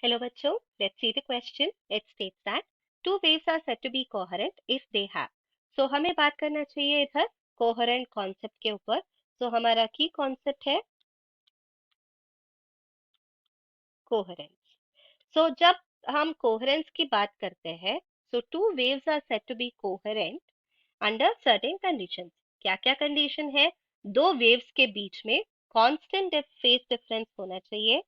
Hello बच्चों, let's see the question. It states that two waves are said to be coherent if they have. So हमें बात करना चाहिए इधर coherent concept के ऊपर. So हमारा key concept है coherence. So जब हम coherence की बात करते हैं, so two waves are said to be coherent under certain conditions. क्या क्या condition है? दो waves के बीच में constant phase difference होना चाहिए.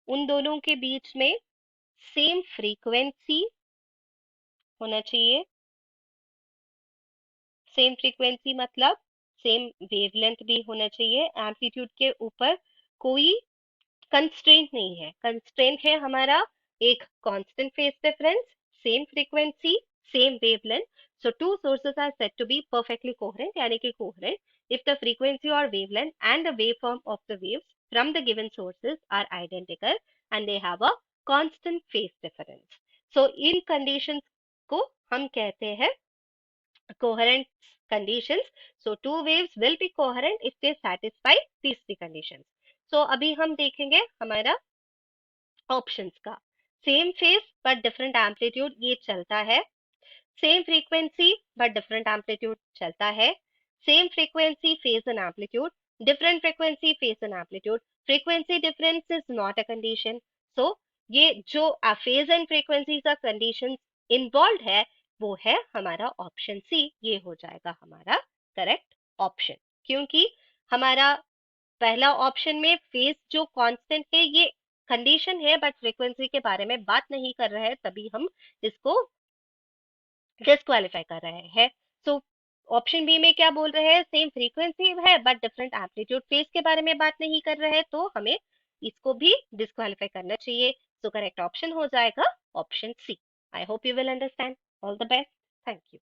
उन दोनों के बीच में सेम फ्रीक्वेंसी होना चाहिए. सेम फ्रीक्वेंसी मतलब सेम वेवलेंथ भी होना चाहिए. एम्पलीट्यूड के ऊपर कोई कंस्ट्रेंट नहीं है. कंस्ट्रेंट है हमारा एक constant phase difference, same frequency, same wavelength. So two sources are said to be perfectly coherent, यानी कि कोहेरेंट इफ द फ्रीक्वेंसी और wavelength and the waveform of the waves from the given sources are identical and they have a constant phase difference. So इन conditions को हम कहते हैं coherent conditions. So two waves will be coherent if they satisfy these three conditions. So अभी हम देखेंगे हमारा options का. Same phase but different amplitude ये चलता है. Same frequency but different amplitude चलता है. Same frequency, phase and amplitude, different frequency, phase and amplitude. Frequency difference is not a condition. So ये जो phase and frequency का conditions involved है वो है हमारा ऑप्शन सी. ये हो जाएगा हमारा करेक्ट ऑप्शन, क्योंकि हमारा पहला ऑप्शन में फेज जो कांस्टेंट है ये कंडीशन है बट फ्रीक्वेंसी के बारे में बात नहीं कर रहे हैं, तभी हम इसको डिस्क्वालीफाई कर रहे हैं. सो ऑप्शन बी में क्या बोल रहे हैं? सेम फ्रीक्वेंसी है बट डिफरेंट एम्पलीट्यूड. फेज के बारे में बात नहीं कर रहे हैं तो हमें इसको भी डिस्क्वालीफाई करना चाहिए. सो करेक्ट ऑप्शन हो जाएगा option C. I hope you will understand. All the best. Thank you.